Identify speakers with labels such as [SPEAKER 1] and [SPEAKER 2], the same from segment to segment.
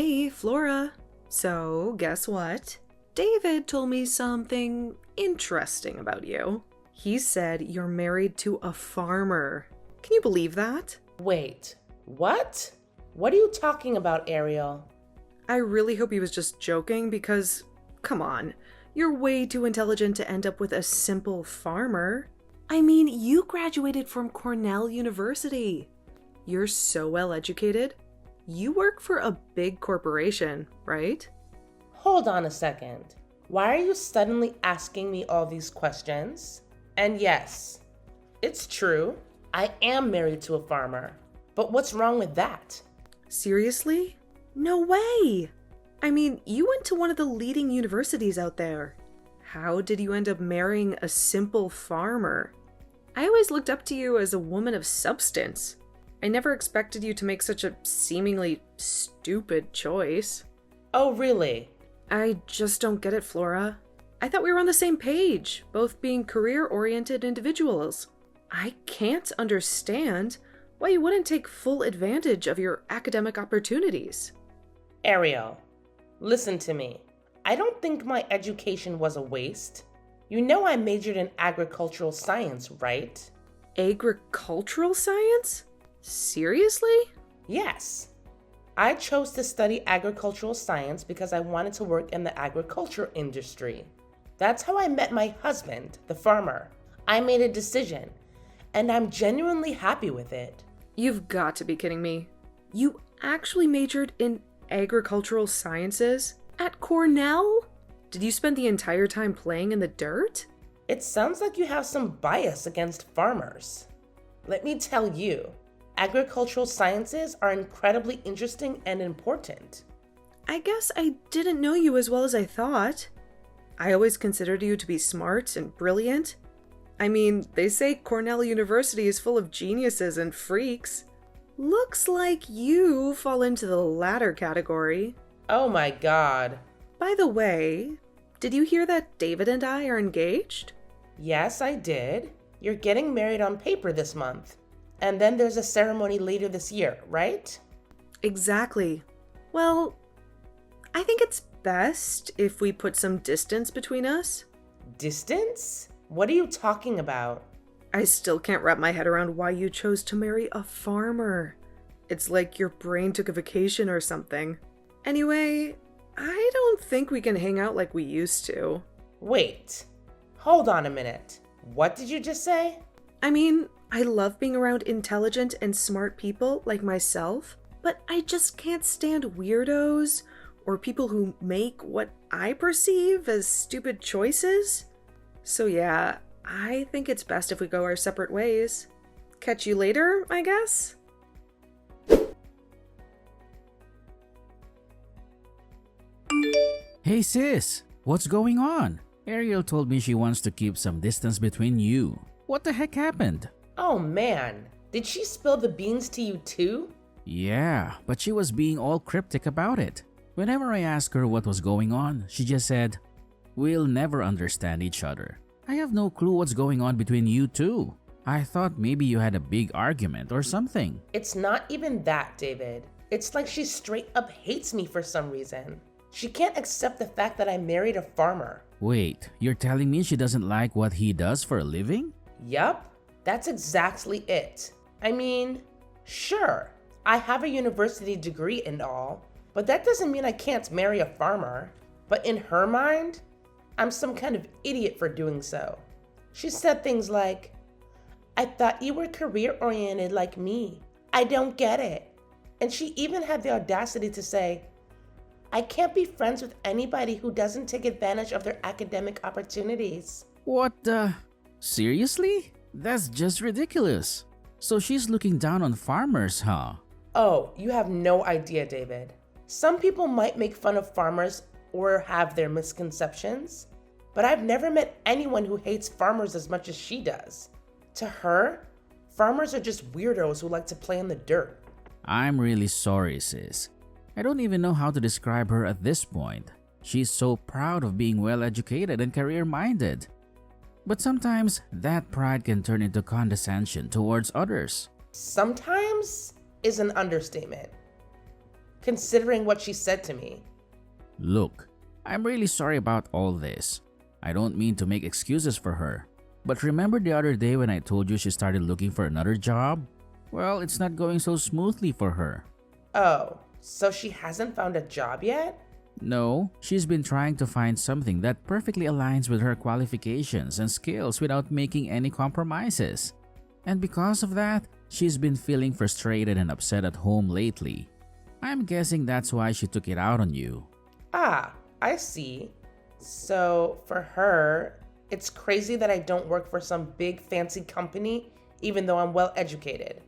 [SPEAKER 1] Hey, Flora. So, guess what? David told me something interesting about you. He said you're married to a farmer. Can you believe that?
[SPEAKER 2] Wait, what? What are you talking about, Ariel?
[SPEAKER 1] I really hope he was just joking because, come on, you're way too intelligent to end up with a simple farmer. I mean, you graduated from Cornell University. You're so well educated. You work for a big corporation, right?
[SPEAKER 2] Hold on a second. Why are you suddenly asking me all these questions? And yes, it's true. I am married to a farmer. But what's wrong with that?
[SPEAKER 1] Seriously? No way! I mean, you went to one of the leading universities out there. How did you end up marrying a simple farmer? I always looked up to you as a woman of substance. I never expected you to make such a seemingly stupid choice.
[SPEAKER 2] Oh, really?
[SPEAKER 1] I just don't get it, Flora. I thought we were on the same page, both being career-oriented individuals. I can't understand why you wouldn't take full advantage of your academic opportunities.
[SPEAKER 2] Ariel, listen to me. I don't think my education was a waste. You know I majored in agricultural science, right?
[SPEAKER 1] Agricultural science? Seriously?
[SPEAKER 2] Yes. I chose to study agricultural science because I wanted to work in the agriculture industry. That's how I met my husband, the farmer. I made a decision, and I'm genuinely happy with it.
[SPEAKER 1] You've got to be kidding me. You actually majored in agricultural sciences at Cornell? Did you spend the entire time playing in the dirt?
[SPEAKER 2] It sounds like you have some bias against farmers. Let me tell you, agricultural sciences are incredibly interesting and important.
[SPEAKER 1] I guess I didn't know you as well as I thought. I always considered you to be smart and brilliant. I mean, they say Cornell University is full of geniuses and freaks. Looks like you fall into the latter category.
[SPEAKER 2] Oh my God.
[SPEAKER 1] By the way, did you hear that David and I are engaged?
[SPEAKER 2] Yes, I did. You're getting married on paper this month. And then there's a ceremony later this year, right?
[SPEAKER 1] Exactly. Well, I think it's best if we put some distance between us.
[SPEAKER 2] Distance? What are you talking about?
[SPEAKER 1] I still can't wrap my head around why you chose to marry a farmer. It's like your brain took a vacation or something. Anyway, I don't think we can hang out like we used to.
[SPEAKER 2] Wait, hold on a minute. What did you just say?
[SPEAKER 1] I mean, I love being around intelligent and smart people like myself, but I just can't stand weirdos or people who make what I perceive as stupid choices. So yeah, I think it's best if we go our separate ways. Catch you later, I guess?
[SPEAKER 3] Hey sis, what's going on? Ariel told me she wants to keep some distance between you. What the heck happened?
[SPEAKER 2] Oh man, did she spill the beans to you too?
[SPEAKER 3] Yeah, but she was being all cryptic about it. Whenever I asked her what was going on, she just said, "We'll never understand each other." I have no clue what's going on between you two. I thought maybe you had a big argument or something.
[SPEAKER 2] It's not even that, David. It's like she straight up hates me for some reason. She can't accept the fact that I married a farmer.
[SPEAKER 3] Wait, you're telling me she doesn't like what he does for a living?
[SPEAKER 2] Yup, that's exactly it. I mean, sure, I have a university degree and all, but that doesn't mean I can't marry a farmer. But in her mind, I'm some kind of idiot for doing so. She said things like, "I thought you were career-oriented like me. I don't get it." And she even had the audacity to say, "I can't be friends with anybody who doesn't take advantage of their academic opportunities."
[SPEAKER 3] What the? Seriously? That's just ridiculous. So she's looking down on farmers, huh?
[SPEAKER 2] Oh, you have no idea, David. Some people might make fun of farmers or have their misconceptions, but I've never met anyone who hates farmers as much as she does. To her, farmers are just weirdos who like to play in the dirt.
[SPEAKER 3] I'm really sorry, sis. I don't even know how to describe her at this point. She's so proud of being well-educated and career-minded. But sometimes that pride can turn into condescension towards others.
[SPEAKER 2] Sometimes is an understatement. considering what she said to me.
[SPEAKER 3] Look, I'm really sorry about all this. I don't mean to make excuses for her. But remember the other day when I told you she started looking for another job? Well, it's not going so smoothly for her.
[SPEAKER 2] Oh, so she hasn't found a job yet?
[SPEAKER 3] No, she's been trying to find something that perfectly aligns with her qualifications and skills without making any compromises. And because of that, she's been feeling frustrated and upset at home lately. I'm guessing that's why she took it out on you.
[SPEAKER 2] Ah, I see. So for her, it's crazy that I don't work for some big fancy company even though I'm well educated.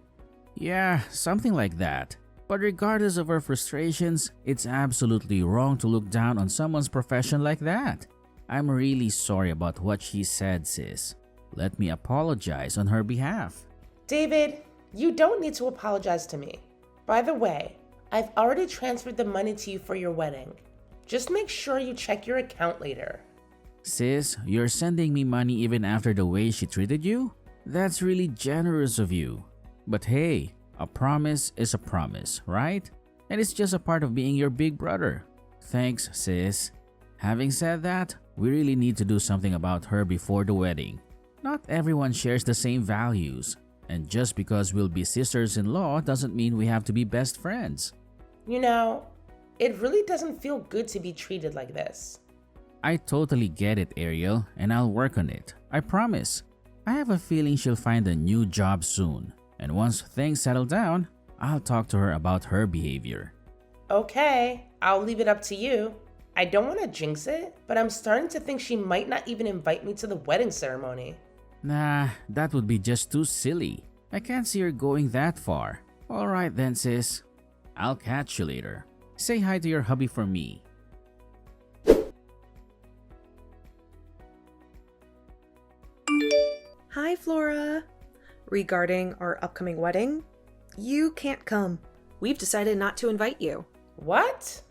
[SPEAKER 3] Yeah, something like that. But regardless of her frustrations, it's absolutely wrong to look down on someone's profession like that. I'm really sorry about what she said, sis. Let me apologize on her behalf.
[SPEAKER 2] David, you don't need to apologize to me. By the way, I've already transferred the money to you for your wedding. Just make sure you check your account later.
[SPEAKER 3] Sis, you're sending me money even after the way she treated you? That's really generous of you. But hey, a promise is a promise, right? And it's just a part of being your big brother. Thanks, sis. Having said that, we really need to do something about her before the wedding. Not everyone shares the same values. And just because we'll be sisters-in-law doesn't mean we have to be best friends.
[SPEAKER 2] You know, it really doesn't feel good to be treated like this.
[SPEAKER 3] I totally get it, Ariel, and I'll work on it. I promise. I have a feeling she'll find a new job soon. And once things settle down, I'll talk to her about her behavior.
[SPEAKER 2] Okay, I'll leave it up to you. I don't want to jinx it, but I'm starting to think she might not even invite me to the wedding ceremony.
[SPEAKER 3] Nah, that would be just too silly. I can't see her going that far. Alright then, sis. I'll catch you later. Say hi to your hubby for me.
[SPEAKER 1] Hi, Flora. Regarding our upcoming wedding, you can't come. We've decided not to invite you.
[SPEAKER 2] What?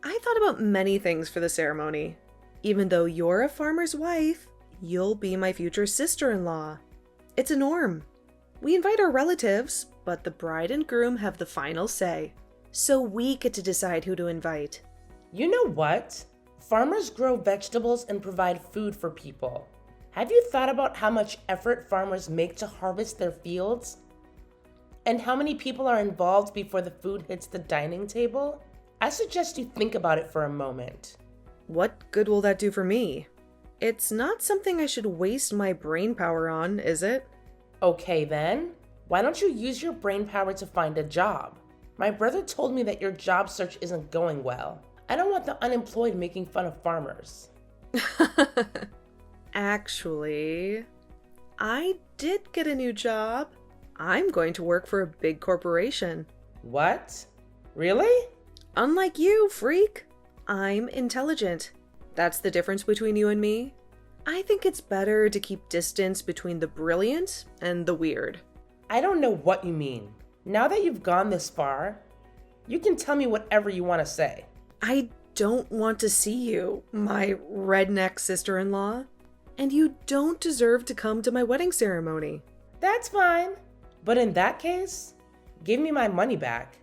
[SPEAKER 1] I thought about many things for the ceremony. Even though you're a farmer's wife, you'll be my future sister-in-law. It's a norm. We invite our relatives, but the bride and groom have the final say. So we get to decide who to invite.
[SPEAKER 2] You know what? Farmers grow vegetables and provide food for people. Have you thought about how much effort farmers make to harvest their fields? And how many people are involved before the food hits the dining table? I suggest you think about it for a moment.
[SPEAKER 1] What good will that do for me? It's not something I should waste my brain power on, is it?
[SPEAKER 2] Okay then, why don't you use your brain power to find a job? My brother told me that your job search isn't going well. I don't want the unemployed making fun of farmers.
[SPEAKER 1] Actually, I did get a new job. I'm going to work for a big corporation.
[SPEAKER 2] What? Really?
[SPEAKER 1] Unlike you, freak. I'm intelligent. That's the difference between you and me. I think it's better to keep distance between the brilliant and the weird.
[SPEAKER 2] I don't know what you mean. Now that you've gone this far, you can tell me whatever you want to say.
[SPEAKER 1] I don't want to see you, my redneck sister-in-law. And you don't deserve to come to my wedding ceremony.
[SPEAKER 2] That's fine. But in that case, give me my money back.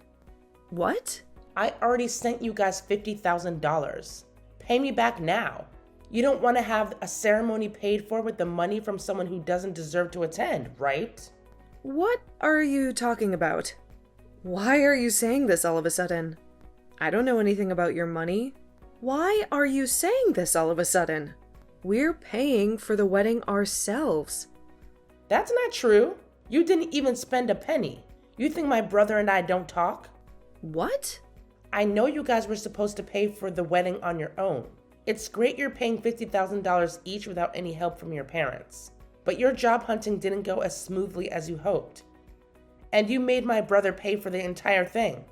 [SPEAKER 1] What?
[SPEAKER 2] I already sent you guys $50,000. Pay me back now. You don't want to have a ceremony paid for with the money from someone who doesn't deserve to attend, right?
[SPEAKER 1] What are you talking about? Why are you saying this all of a sudden? I don't know anything about your money. Why are you saying this all of a sudden? We're paying for the wedding ourselves.
[SPEAKER 2] That's not true. You didn't even spend a penny. You think my brother and I don't talk?
[SPEAKER 1] What?
[SPEAKER 2] I know you guys were supposed to pay for the wedding on your own. It's great you're paying $50,000 each without any help from your parents. But your job hunting didn't go as smoothly as you hoped. And you made my brother pay for the entire thing.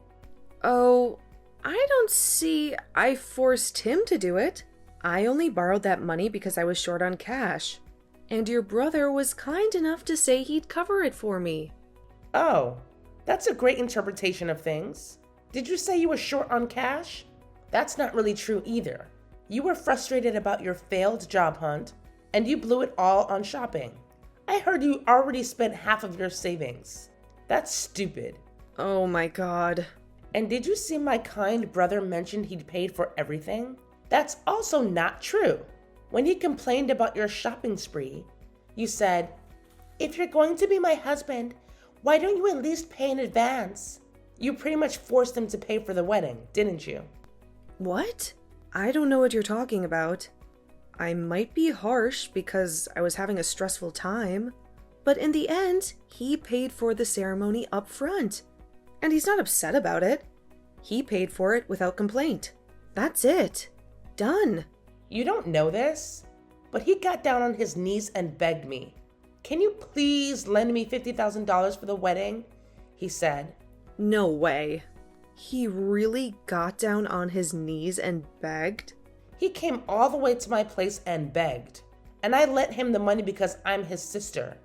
[SPEAKER 1] Oh, I don't see I forced him to do it. I only borrowed that money because I was short on cash. And your brother was kind enough to say he'd cover it for me.
[SPEAKER 2] Oh, that's a great interpretation of things. Did you say you were short on cash? That's not really true either. You were frustrated about your failed job hunt, and you blew it all on shopping. I heard you already spent half of your savings. That's stupid.
[SPEAKER 1] Oh my god.
[SPEAKER 2] And did you see my kind brother mentioned he'd paid for everything? That's also not true. When he complained about your shopping spree, you said, "If you're going to be my husband, why don't you at least pay in advance?" You pretty much forced him to pay for the wedding, didn't you?
[SPEAKER 1] What? I don't know what you're talking about. I might be harsh because I was having a stressful time, but in the end, he paid for the ceremony up front. And he's not upset about it. He paid for it without complaint. That's it. Done.
[SPEAKER 2] You don't know this, but he got down on his knees and begged me. "Can you please lend me $50,000 for the wedding?" he said.
[SPEAKER 1] No way. He really got down on his knees and begged?
[SPEAKER 2] He came all the way to my place and begged, and I lent him the money because I'm his sister.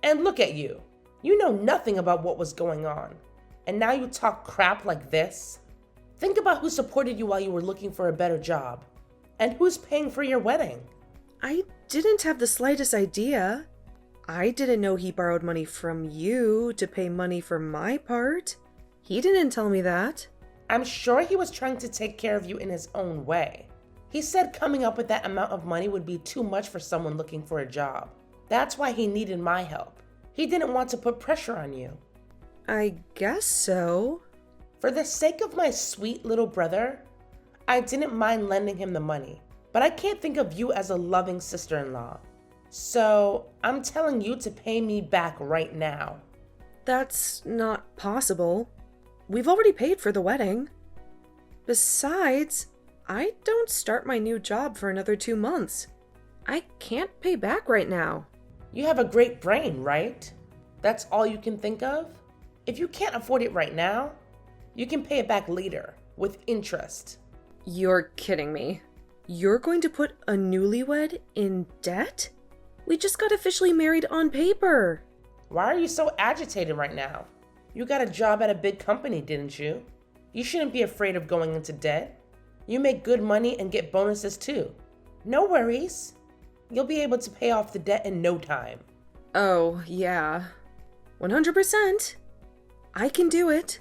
[SPEAKER 2] And look at you. You know nothing about what was going on, and now you talk crap like this? Think about who supported you while you were looking for a better job, and who's paying for your wedding.
[SPEAKER 1] I didn't have the slightest idea. I didn't know he borrowed money from you to pay money for my part. He didn't tell me that.
[SPEAKER 2] I'm sure he was trying to take care of you in his own way. He said coming up with that amount of money would be too much for someone looking for a job. That's why he needed my help. He didn't want to put pressure on you.
[SPEAKER 1] I guess so.
[SPEAKER 2] For the sake of my sweet little brother, I didn't mind lending him the money, but I can't think of you as a loving sister-in-law. So I'm telling you to pay me back right now.
[SPEAKER 1] That's not possible. We've already paid for the wedding. Besides, I don't start my new job for another 2 months. I can't pay back right now.
[SPEAKER 2] You have a great brain, right? That's all you can think of? If you can't afford it right now, you can pay it back later with interest.
[SPEAKER 1] You're kidding me. You're going to put a newlywed in debt? We just got officially married on paper.
[SPEAKER 2] Why are you so agitated right now? You got a job at a big company, didn't you? You shouldn't be afraid of going into debt. You make good money and get bonuses too. No worries. You'll be able to pay off the debt in no time.
[SPEAKER 1] Oh, yeah. 100%. I can do it.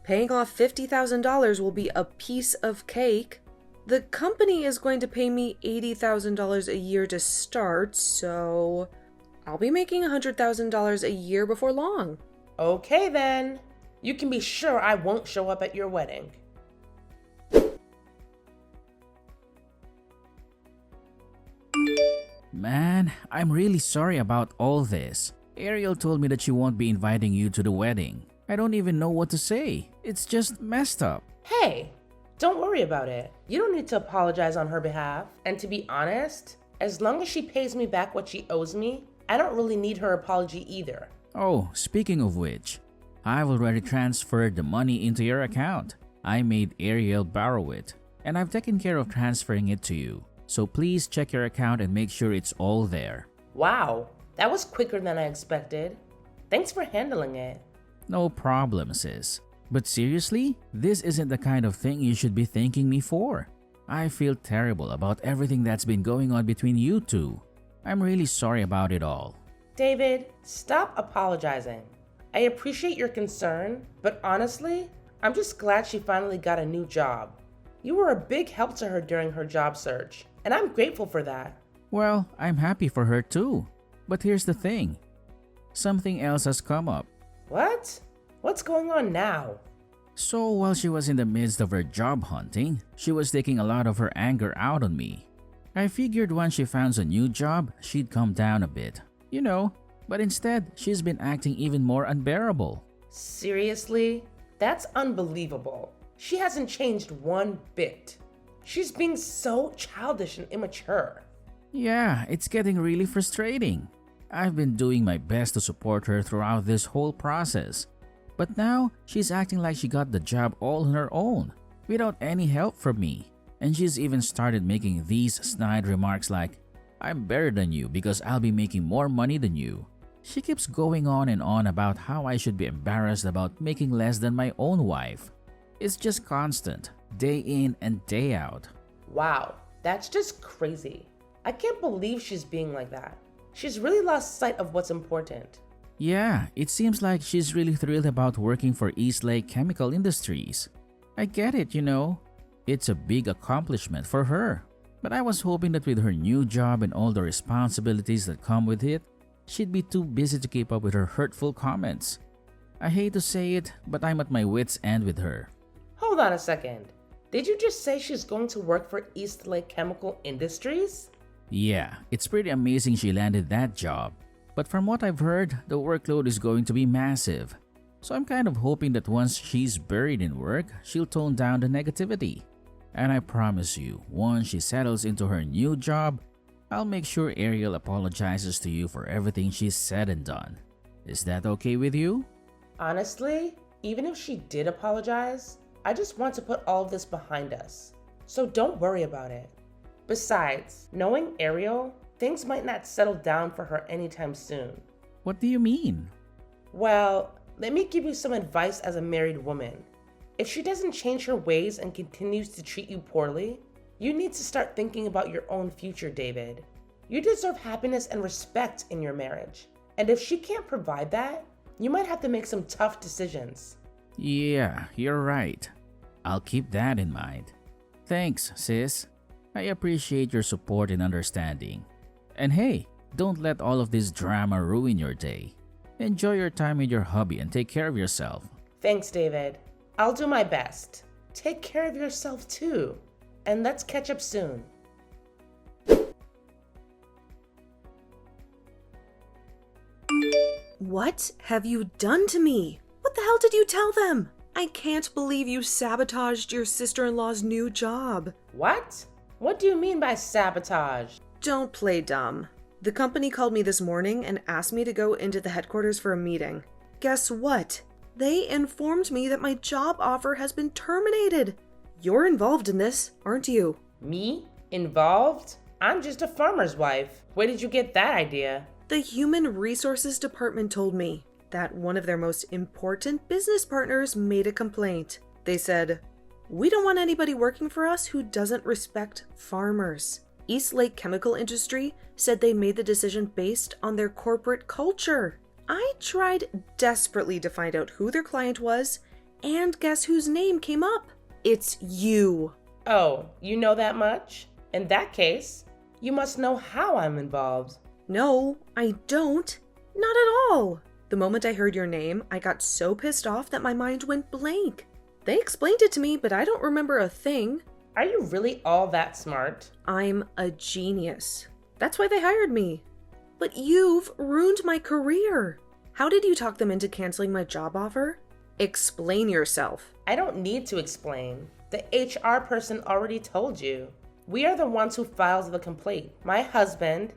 [SPEAKER 1] Paying off $50,000 will be a piece of cake. The company is going to pay me $80,000 a year to start, so I'll be making $100,000 a year before long.
[SPEAKER 2] Okay then. You can be sure I won't show up at your wedding.
[SPEAKER 3] Man, I'm really sorry about all this. Ariel told me that she won't be inviting you to the wedding. I don't even know what to say. It's just messed up.
[SPEAKER 2] Hey, don't worry about it. You don't need to apologize on her behalf. And to be honest, as long as she pays me back what she owes me, I don't really need her apology either.
[SPEAKER 3] Oh, speaking of which, I've already transferred the money into your account. I made Ariel borrow it, and I've taken care of transferring it to you. So please check your account and make sure it's all there.
[SPEAKER 2] Wow, that was quicker than I expected. Thanks for handling it.
[SPEAKER 3] No problem, sis. But seriously, this isn't the kind of thing you should be thanking me for. I feel terrible about everything that's been going on between you two. I'm really sorry about it all.
[SPEAKER 2] David, stop apologizing. I appreciate your concern, but honestly, I'm just glad she finally got a new job. You were a big help to her during her job search, and I'm grateful for that.
[SPEAKER 3] Well, I'm happy for her too. But here's the thing. Something else has come up.
[SPEAKER 2] What? What's going on now?
[SPEAKER 3] So while she was in the midst of her job hunting, she was taking a lot of her anger out on me. I figured once she found a new job, she'd calm down a bit. You know, but instead, she's been acting even more unbearable.
[SPEAKER 2] Seriously? That's unbelievable. She hasn't changed one bit. She's being so childish and immature.
[SPEAKER 3] Yeah, it's getting really frustrating. I've been doing my best to support her throughout this whole process. But now, she's acting like she got the job all on her own, without any help from me. And she's even started making these snide remarks like, "I'm better than you because I'll be making more money than you." She keeps going on and on about how I should be embarrassed about making less than my own wife. It's just constant, day in and day out.
[SPEAKER 2] Wow, that's just crazy. I can't believe she's being like that. She's really lost sight of what's important.
[SPEAKER 3] Yeah, it seems like she's really thrilled about working for East Lake Chemical Industries. I get it, you know. It's a big accomplishment for her. But I was hoping that with her new job and all the responsibilities that come with it, she'd be too busy to keep up with her hurtful comments. I hate to say it, but I'm at my wits' end with her.
[SPEAKER 2] Hold on a second. Did you just say she's going to work for East Lake Chemical Industries?
[SPEAKER 3] Yeah, it's pretty amazing she landed that job. But from what I've heard, the workload is going to be massive. So I'm kind of hoping that once she's buried in work, she'll tone down the negativity. And I promise you, once she settles into her new job, I'll make sure Ariel apologizes to you for everything she's said and done. Is that okay with you?
[SPEAKER 2] Honestly, even if she did apologize, I just want to put all of this behind us. So don't worry about it. Besides, knowing Ariel, things might not settle down for her anytime soon.
[SPEAKER 3] What do you mean?
[SPEAKER 2] Well, let me give you some advice as a married woman. If she doesn't change her ways and continues to treat you poorly, you need to start thinking about your own future, David. You deserve happiness and respect in your marriage. And if she can't provide that, you might have to make some tough decisions.
[SPEAKER 3] Yeah, you're right. I'll keep that in mind. Thanks, sis. I appreciate your support and understanding. And hey, don't let all of this drama ruin your day. Enjoy your time with your hubby and take care of yourself.
[SPEAKER 2] Thanks, David. I'll do my best. Take care of yourself too. And let's catch up soon.
[SPEAKER 1] What have you done to me? What the hell did you tell them? I can't believe you sabotaged your sister-in-law's new job.
[SPEAKER 2] What? What do you mean by sabotage?
[SPEAKER 1] Don't play dumb. The company called me this morning and asked me to go into the headquarters for a meeting. Guess what? They informed me that my job offer has been terminated. You're involved in this, aren't you?
[SPEAKER 2] Me? Involved? I'm just a farmer's wife. Where did you get that idea?
[SPEAKER 1] The Human Resources Department told me that one of their most important business partners made a complaint. They said, "We don't want anybody working for us who doesn't respect farmers." East Lake Chemical Industry said they made the decision based on their corporate culture. I tried desperately to find out who their client was, and guess whose name came up? It's you.
[SPEAKER 2] Oh, you know that much? In that case, you must know how I'm involved.
[SPEAKER 1] No, I don't. Not at all. The moment I heard your name, I got so pissed off that my mind went blank. They explained it to me, but I don't remember a thing.
[SPEAKER 2] Are you really all that smart?
[SPEAKER 1] I'm a genius. That's why they hired me. But you've ruined my career. How did you talk them into canceling my job offer? Explain yourself.
[SPEAKER 2] I don't need to explain. The HR person already told you. We are the ones who filed the complaint. My husband,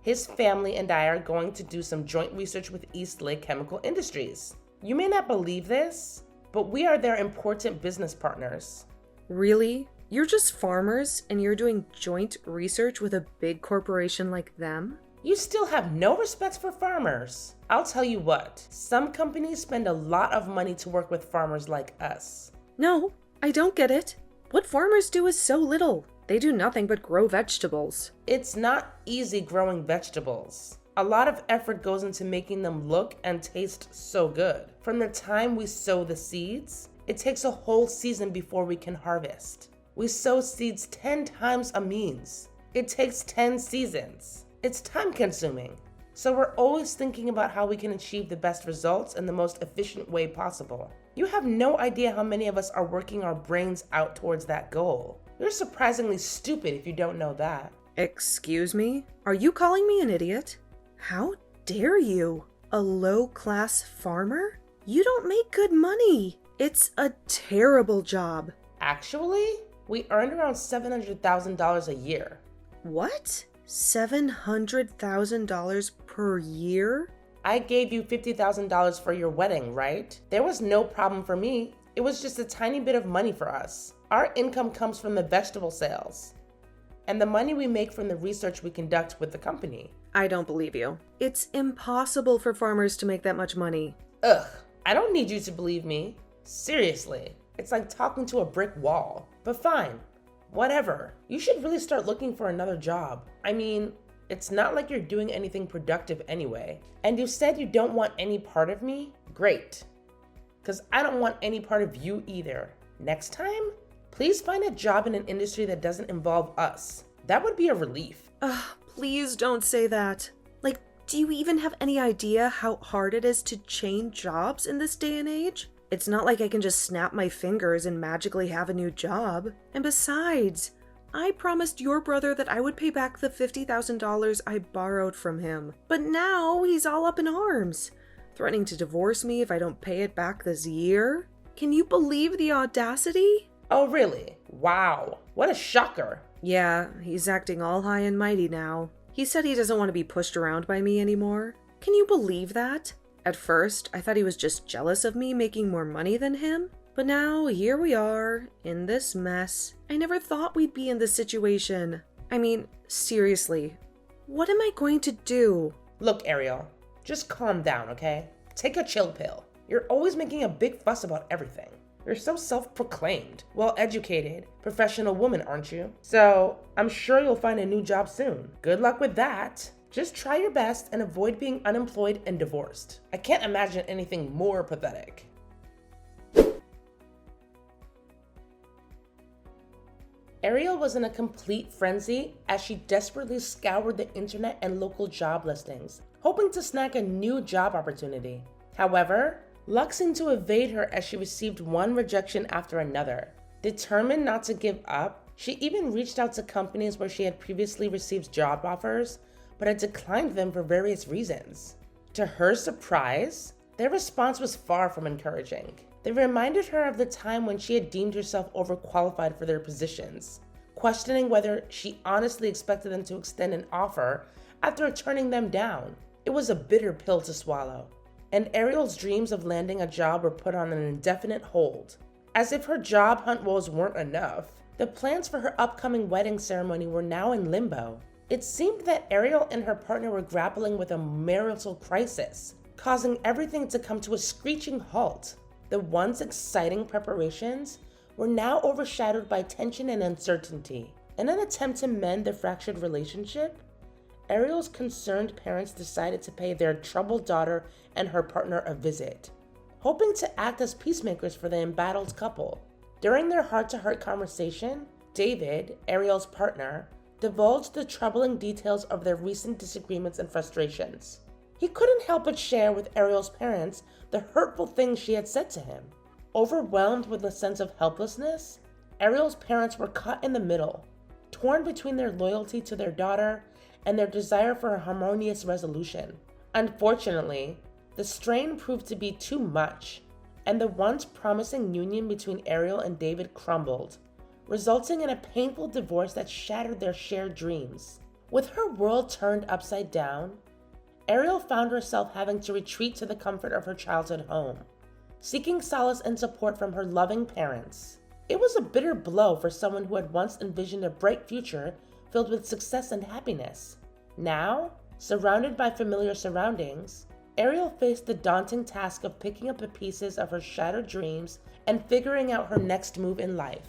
[SPEAKER 2] his family, and I are going to do some joint research with East Lake Chemical Industries. You may not believe this, but we are their important business partners.
[SPEAKER 1] Really? You're just farmers and you're doing joint research with a big corporation like them?
[SPEAKER 2] You still have no respect for farmers. I'll tell you what, some companies spend a lot of money to work with farmers like us.
[SPEAKER 1] No, I don't get it. What farmers do is so little. They do nothing but grow vegetables.
[SPEAKER 2] It's not easy growing vegetables. A lot of effort goes into making them look and taste so good. From the time we sow the seeds, it takes a whole season before we can harvest. We sow seeds 10 times a means. It takes 10 seasons. It's time consuming. So we're always thinking about how we can achieve the best results in the most efficient way possible. You have no idea how many of us are working our brains out towards that goal. You're surprisingly stupid if you don't know that.
[SPEAKER 1] Excuse me? Are you calling me an idiot? How dare you? A low-class farmer? You don't make good money. It's a terrible job.
[SPEAKER 2] Actually, we earned around $700,000 a year.
[SPEAKER 1] What? $700,000 per year?
[SPEAKER 2] I gave you $50,000 for your wedding, right? There was no problem for me. It was just a tiny bit of money for us. Our income comes from the vegetable sales and the money we make from the research we conduct with the company.
[SPEAKER 1] I don't believe you. It's impossible for farmers to make that much money.
[SPEAKER 2] Ugh, I don't need you to believe me. Seriously, it's like talking to a brick wall. But fine, whatever. You should really start looking for another job. I mean, It's not like you're doing anything productive anyway. And you said you don't want any part of me? Great. Because I don't want any part of you either. Next time, please find a job in an industry that doesn't involve us. That would be a relief.
[SPEAKER 1] Please don't say that. Like, do you even have any idea how hard it is to change jobs in this day and age? It's not like I can just snap my fingers and magically have a new job. And besides, I promised your brother that I would pay back the $50,000 I borrowed from him. But now he's all up in arms, threatening to divorce me if I don't pay it back this year. Can you believe the audacity?
[SPEAKER 2] Oh, really? Wow. What a shocker.
[SPEAKER 1] Yeah, he's acting all high and mighty now. He said he doesn't want to be pushed around by me anymore. Can you believe that? At first, I thought he was just jealous of me making more money than him. But now, here we are, in this mess. I never thought we'd be in this situation. I mean, seriously, what am I going to do?
[SPEAKER 2] Look, Ariel, just calm down, okay? Take a chill pill. You're always making a big fuss about everything. You're so self-proclaimed, well-educated, professional woman, aren't you? So, I'm sure you'll find a new job soon. Good luck with that. Just try your best and avoid being unemployed and divorced. I can't imagine anything more pathetic. Ariel was in a complete frenzy as she desperately scoured the internet and local job listings, hoping to snag a new job opportunity. However, luck seemed to evade her as she received one rejection after another. Determined not to give up, she even reached out to companies where she had previously received job offers, but had declined them for various reasons. To her surprise, their response was far from encouraging. They reminded her of the time when she had deemed herself overqualified for their positions, questioning whether she honestly expected them to extend an offer after turning them down. It was a bitter pill to swallow, and Ariel's dreams of landing a job were put on an indefinite hold. As if her job hunt woes weren't enough, the plans for her upcoming wedding ceremony were now in limbo. It seemed that Ariel and her partner were grappling with a marital crisis, causing everything to come to a screeching halt. The once exciting preparations were now overshadowed by tension and uncertainty. In an attempt to mend the fractured relationship, Ariel's concerned parents decided to pay their troubled daughter and her partner a visit, hoping to act as peacemakers for the embattled couple. During their heart-to-heart conversation, David, Ariel's partner, divulged the troubling details of their recent disagreements and frustrations. He couldn't help but share with Ariel's parents the hurtful things she had said to him. Overwhelmed with a sense of helplessness, Ariel's parents were caught in the middle, torn between their loyalty to their daughter and their desire for a harmonious resolution. Unfortunately, the strain proved to be too much, and the once promising union between Ariel and David crumbled, resulting in a painful divorce that shattered their shared dreams. With her world turned upside down, Ariel found herself having to retreat to the comfort of her childhood home, seeking solace and support from her loving parents. It was a bitter blow for someone who had once envisioned a bright future filled with success and happiness. Now, surrounded by familiar surroundings, Ariel faced the daunting task of picking up the pieces of her shattered dreams and figuring out her next move in life.